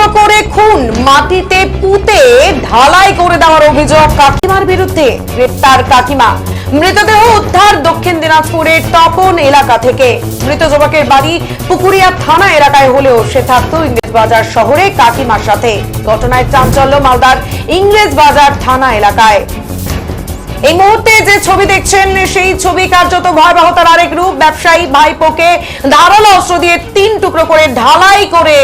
টুকরো করে খুন, মাটিতে পুঁতে ঢালাই করে দেওয়ার অভিযোগ কাকিমার বিরুদ্ধে। গ্রেপ্তার কাকিমা। মৃতদেহ উদ্ধার দক্ষিণ দিনাজপুরের তপন এলাকা থেকে। মৃত যুবকের বাড়ি পুকুরিয়া থানা এলাকায় হলেও সে থাকতো ইংরেজবাজার শহরে কাকিমার সাথে। ঘটনায় চাঞ্চল্য মালদার ইংরেজবাজার থানা এলাকায়। এই মুহূর্তে যে ছবি দেখছেন সেই ছবি কার্যত ভয়াবহতার আরেক রূপ। ব্যবসায়ী ভাইপোকে ধারালো অস্ত্র দিয়ে 3 টুকরো করে ঢালাই করে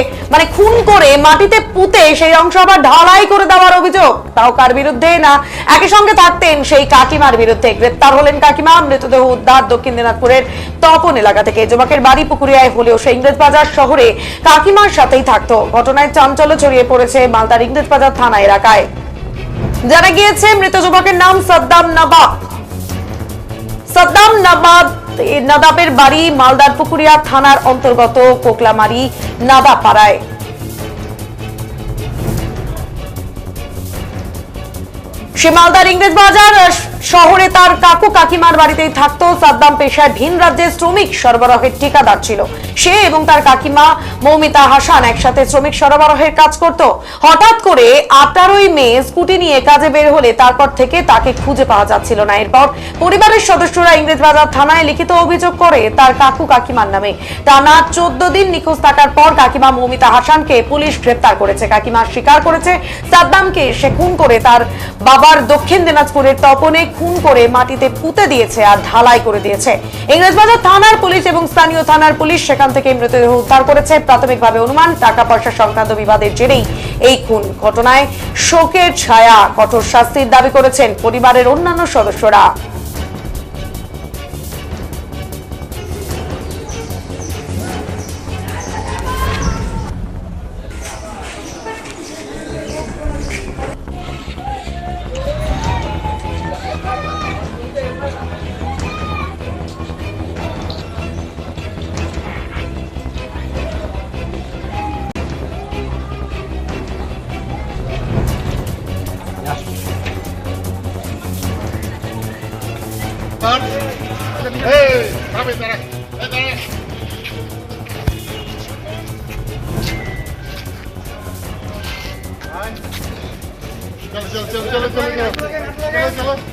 খুন করে মাটিতে পুঁতে সেই অংশ আবার ঢালাই করে দেওয়ার অভিযোগ। তাও কার বিরুদ্ধে? না একই সঙ্গে থাকতেন সেই কাকিমার বিরুদ্ধে। গ্রেপ্তার হলেন কাকিমা। মৃতদেহ উদ্ধার দক্ষিণ দিনাজপুরের তপন এলাকা থেকে। যুবকের বাড়ি পুকুরিয়ায় হলেও সে ইংরেজবাজার শহরে কাকিমার সাথেই থাকতো। ঘটনায় চাঞ্চল্য ছড়িয়ে পড়েছে মালদার ইংরেজবাজার থানা এলাকায়। জানা গিয়েছে মৃত যুবকের নাম সাদ্দাম নাবাব। সাদ্দাম নাদাবের বাড়ি মালদার পুকুরিয়া থানার অন্তর্গত কোকলামারি নাদাপাড়ায়। সে মালদার ইংরেজবাজার শহরে তার কাকু কাকিমার বাড়িতেই থাকতো। সাদ্দাম পেশায় ভিন রাজ্যে শ্রমিক সরবরাহের ঠিকাদার ছিল। সে এবং তার কাকিমা মৌমিতা হাসান একসাথে শ্রমিক সরবরাহের কাজ করত। হঠাৎ করে 18ই মে স্কুটি নিয়ে কাজে বের হলে তারপর থেকে তাকে খুঁজে পাওয়া যাচ্ছিল না। এরপর পরিবারের সদস্যরা ইংরেজবাজার থানায় লিখিত অভিযোগ করে তার কাকু কাকিমার নামে। টানা 14 দিন নিখোঁজ থাকার পর কাকিমা মৌমিতা হাসানকে পুলিশ গ্রেপ্তার করেছে। কাকিমা স্বীকার করেছে সাদ্দামকে সে খুন করে তার বাবার দক্ষিণ দিনাজপুরের তপনে খুন করে মাটিতে পুঁতে দিয়েছে আর ঢালাই করে দিয়েছে। ইংরেজবাজার থানার পুলিশ এবং স্থানীয় থানার পুলিশ সেখান থেকে মৃতদেহ উদ্ধার করেছে। প্রাথমিকভাবে অনুমান টাকা পয়সা সংক্রান্ত বিবাদের জেরেই এই খুন। ঘটনায় শোকের ছায়া। কঠোর শাস্তির দাবি করেছেন পরিবারের অন্যান্য সদস্যরা।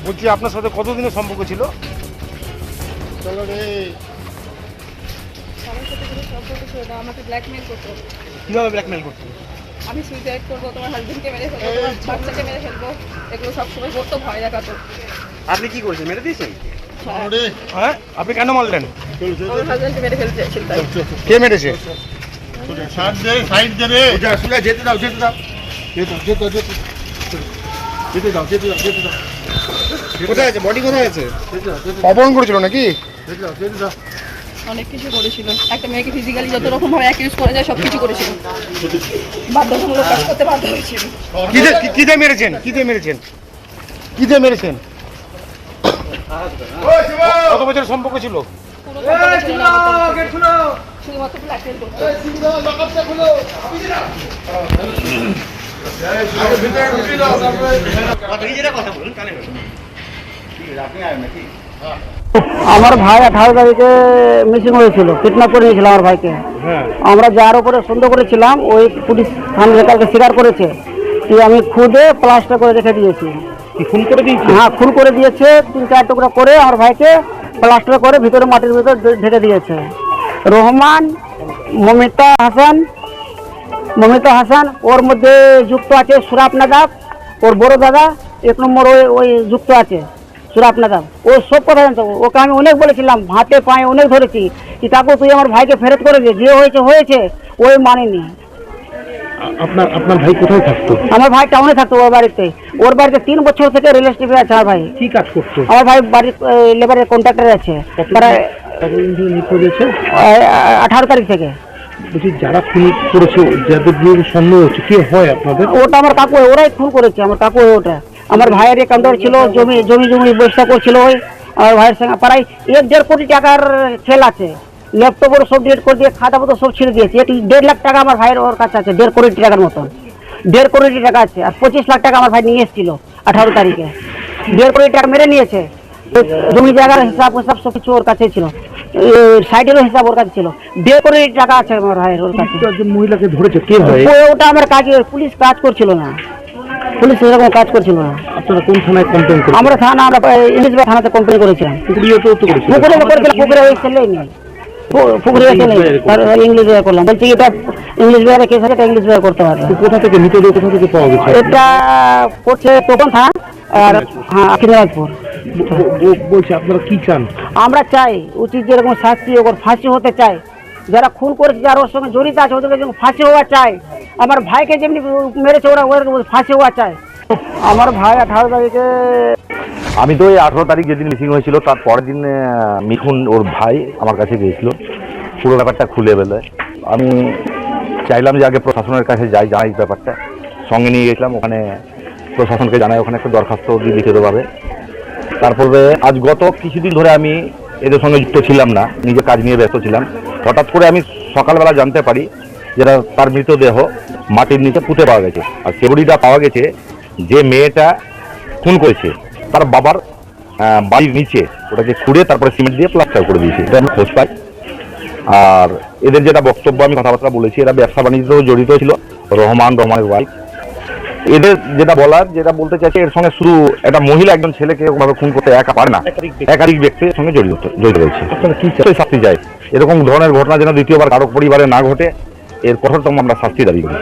বলছি আপনার সাথে কতদিনের সম্পর্ক ছিল? চলো রে। আমাকে ব্ল্যাকমেল করতো। কিভাবে ব্ল্যাকমেল করতো? আমি সুইসাইড করবো, তোমার হাজবেন্ডকে মেরে ফেলবো, তোমার বাচ্চাকে মেরে ফেলবো, এগুলো সবসময় করতো, ভয় দেখাতো। আপনি কি করেছেন? মেরে দিয়েছেন? চলো রে। হ্যাঁ, আপনি কেন মারলেন? আমার হাজবেন্ডকে মেরে ফেলতে চাইছিল তাই। কে মেরেছে? সাইড দে, সাইড দে রে। আসলে যেতে দাও, যেতে দাও, যেতে দাও, যেতে দাও, যেতে দাও, যেতে দাও, যেতে দাও। কোথায় আছে? বডি কোথায় আছে? অপহরণ করেছিল নাকি? যেতে দাও, যেতে দাও। অনেক কিছু করেছিল। একটা মেয়েকে ফিজিক্যালি যত রকম ভাবে অ্যাকিউজ করা যায় সব কিছু করেছিল। বাধ্যতামূলক কাজ করতে বাধ্য হয়েছিল। কি দিয়ে মেরেছেন? কি দিয়ে মেরেছেন? কি দিয়ে মেরেছেন? কত বছরের সম্পর্ক ছিল? কোনো সম্পর্ক ছিল না আমার সাথে। শুধুমাত্র ব্ল্যাকমেল করতো। আমার ভাই 18 তারিখে মিসিং হয়েছিল, কিডন্যাপ করে নিয়েছিল আমার ভাইকে। আমরা যার উপরে সন্দেহ করেছিলাম ওই পুলিশ থানায় কালকে স্বীকার করেছে যে আমি খুদে প্লাস্টার করে রেখে দিয়েছি। খুন করে দিয়েছি? হ্যাঁ, খুন করে দিয়েছে। 3-4 টুকরা করে আমার ভাইকে প্লাস্টার করে ভিতরে মাটির ভিতরে ঢেকে দিয়েছে। রহমান, মমিতা হাসান ওর মধ্যে যুক্ত আছে। সুরাপ নাদাব ওর বড় দাদা 1 নম্বর ওই যুক্ত আছে। সুরাপ নাদাব ও সব কথা জানতো। ওকে আমি অনেক বলেছিলাম, হাতে পায়ে অনেক ধরেছি কি কাকু তুই আমার ভাইকে ফেরত করে দে, যে হয়েছে ওই মানেনি। আপনার ভাই কোথায় থাকতো? আমার ভাই টাউনে থাকতো ওর বাড়িতে। 3 বছর থেকে রিলেশনশিপে আছে আমার ভাই। কি কাজ করতো? আমার ভাই বাড়ির লেবারের কন্ট্রাক্টর আছে। 18 তারিখ থেকে। বলছি যারা খুন করেছে, যাদের বিরুদ্ধে সন্দেহ হচ্ছে, কে হয় আপনাদের? ওটা আমার কাকু, ওরাই খুন করেছে। আমার কাকু ওটা। আমার ভাইয়ের একাউন্টার ছিল, জমি ব্যবসা করছিল। ওই আমার ভাইয়ের সঙ্গে প্রায় 1-1.5 কোটি টাকার খেল আছে। ল্যাপটপ ওর সব ডিলিট করে দিয়ে খাতা পত্র সব ছেড়ে দিয়েছে। 1.5 লাখ টাকা আমার ভাইয়ের ওর কাছে আছে, 1.5 কোটি টাকার মতন। 1.5 কোটি টাকা আছে। আর 25 লাখ টাকা আমার ভাই নিয়ে এসেছিল 18 তারিখে। 1.5 কোটি টাকা মেরে নিয়েছে। জমি জায়গার হিসাব সব কিছু ওর কাছে ছিল। সাইডেরও হিসাব ওর কাছে ছিল, 1.5 কোটি টাকা আছে আমার ভাইয়ের ওর কাছে। একজন মহিলাকে ধরেছে, কে হয়? ওটা আমার কাজ, পুলিশ কাজ করছিল না, পুলিশ সেরকম কাজ করছিল না। আপনারা কোন থানায় কমপ্লেন করেছেন? আমরা ইংলিশ থানাতে কমপ্লেন করেছিলাম। পুকুরিও তো করেছেন? পুকুরে ওই ছেলে নেই, পুকুরে ছেলে ইংলিশ বিয়ে করলাম, বলছি এটা ইংলিশ বিয়ে কেস আছে, ইংলিশ বিয়ে করতে পারবে। কোথা থেকে মৃতদেহ কোথা থেকে পাওয়া গেছে? এটা করছে তোপন থানা আর হ্যাঁ আকিরাজপুর। বলছি আপনারা কি চান? আমরা চাই উচিত যেরকম শাস্তি, ওর ফাঁসি হতে চাই। যারা খুন করেছে, যারা ওর সঙ্গে জড়িত আছে, ওদেরকে যেমন ফাঁসি হওয়া চাই। আমার ভাইকে যেমনি মেরেছে ওরা, ওদের ফাঁসি হওয়া চাই। আমার ভাই 18 তারিখে, আমি তো ওই 18 তারিখ যেদিন মিসিং হয়েছিল তার পরের দিন মিঠুন ওর ভাই আমার কাছে গিয়েছিল পুরো ব্যাপারটা খুলে বেলে। আমি চাইলাম যে আগে প্রশাসনের কাছে যাই, জানাই ব্যাপারটা, সঙ্গে নিয়ে গেছিলাম ওখানে, প্রশাসনকে জানাই, ওখানে একটা দরখাস্ত দিয়ে লিখিতভাবে। তারপরে আজ গত কিছুদিন ধরে আমি এদের সঙ্গে যুক্ত ছিলাম না, নিজের কাজ নিয়ে ব্যস্ত ছিলাম। হঠাৎ করে আমি সকালবেলা জানতে পারি যেটা তার মৃতদেহ মাটির নিচে পুঁতে পাওয়া গেছে। আর সেগুলিটা পাওয়া গেছে যে মেয়েটা খুন করেছে তার বাবার বাড়ির নিচে, ওটাকে খুঁড়ে তারপরে সিমেন্ট দিয়ে প্লাস্টার করে দিয়েছে, এটা আমি খোঁজ পাই। আর এদের যেটা বক্তব্য, আমি কথাবার্তা বলেছি, এরা ব্যবসা বাণিজ্যেও জড়িত ছিল, রহমানের ওয়াইফ। এদের যেটা বলার, যেটা বলতে চাইছে, এর সঙ্গে শুধু একটা মহিলা একজন ছেলেকে ওভাবে খুন করতে একা পারে না, একাধিক ব্যক্তির সঙ্গে জড়িত রয়েছে। শাস্তি চাই, এরকম ধরনের ঘটনা যেন দ্বিতীয়বার কারো পরিবারে না ঘটে, এর কঠোরতম আমরা শাস্তি দাবি করি।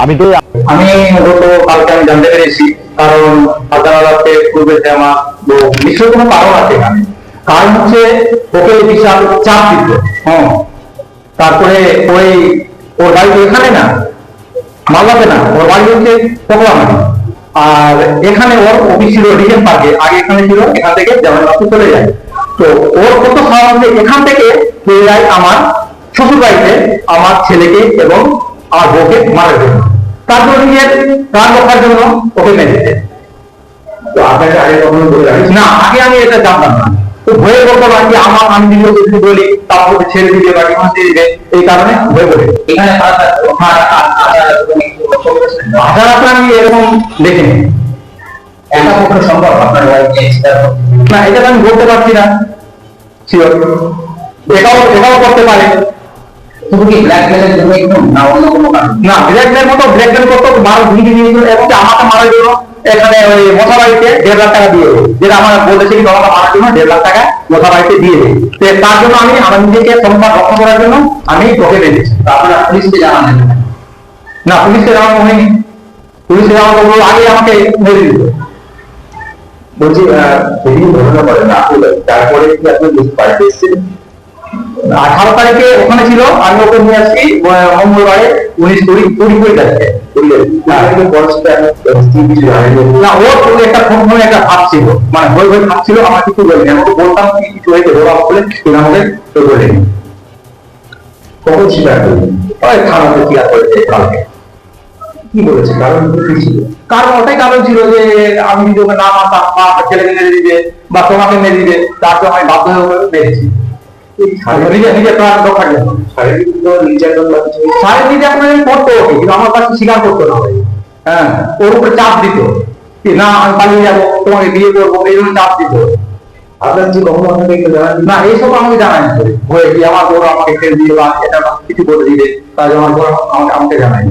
আমি কালকে আমি জানতে পেরেছি, কারণ আদালতে পূর্বে আমার নিশ্চয় কোনো কারণ আছে এখানে। কারণ হচ্ছে ওকে বিশাল চাপ দিত। তারপরে ওর বাড়ি এখানে না, মালদাতে না, ওর বাড়ি হচ্ছে পোকলামাটি। আর এখানে ওর অফিস ছিল রিজেন পার্কে, আগে এখানে ছিল, এখান থেকে জামাই বাড়ি চলে যায়। তো ওর কত সাধারণত এখান থেকে চলে যায় আমার শ্বশুর বাড়িতে আমার ছেলেকে এবং আমার বউকে মারার জন্য, তারপর নিজের প্রাণ রক্ষার জন্য ওকে মেরেছে। তো আপনাকে আগে কখনো বলে না, আগে আমি এটা জানতাম না। তো ভয়ে বলতে পারি আমি যদি বলি তারপর ছেড়ে দিবে বা ডিমান্ড দিয়ে দিবে, এই কারণে ভয়ে বলে এখানে আমি এরকম দেখিনি। এটা পক্ষে সম্ভব আপনার না, এটা আমি বলতে পারছি না শিওর। এটাও করতে পারে। শুধু কি ব্ল্যাকমেলের জন্য না অন্য কোনো কারণ? না, ব্ল্যাকমেল করতো, মারা ধুয়ে দিয়েছিল এবং আমাকে মারার জন্য এখানে ওই মশা বাড়িতে 1.5 লাখ টাকা দিয়ে, যেটা আমার বলেছে কি বাবাকে মারার জন্য 1.5 লাখ টাকা মশা বাড়িতে দিয়ে দেয়। তার জন্য আমি আমার নিজেকে সম্মান রক্ষা করার জন্য আমি তোকে বেঁধেছি। আপনারা পুলিশকে জানান? না, পুলিশকে জানানো হয়নি। পুলিশকে জানানো আগে আমাকে মেরে দিত। বলছি সেদিন ঘটনা করে না, তারপরে কি আপনি বুঝতে পারতে এসেছিলেন? 18 তারিখে ওখানে ছিল, আমি ওকে নিয়ে আসছি মঙ্গলবারে 19 তারিখে। না, ওর একটা ফোন একটা ভাব ছিল, মানে ভয় ভাব ছিল, আমার কিছু বলেনি। আমি ওকে বলতাম কি কিছু হয়েছে ওরা বলে, তুমি আমাকে তো বলেনি। কখন স্বীকার করলেন? ওই থানাতে স্বীকার করেছে কালকে। কি বলেছে কারণ? কারণ ওটাই কারণ ছিল যে আমি যদি ওকে না মারতাম, মা ছেলেকে মেরে দিবে বা তোমাকে মেরে দিবে, তার জন্য আমি বাধ্য হয়ে মেরেছি। নিজের প্রাণ রক্ষার জন্য শারীরিক নির্যাতন করতো ওকে, কিন্তু আমার কাছে স্বীকার করতো না। হ্যাঁ, ওর উপরে চাপ দিত না, আমি পালিয়ে যাবো, তোমাকে বিয়ে করবো, এই জন্য চাপ দিত। আপনার যে কখনো আপনাকে না, এইসব আমাকে জানাই হয়ে কি আমার বড় আমাকে ফেল দিয়ে বা এটা কিছু বলে দিবে, তার জন্য আমার আমাকে জানাই।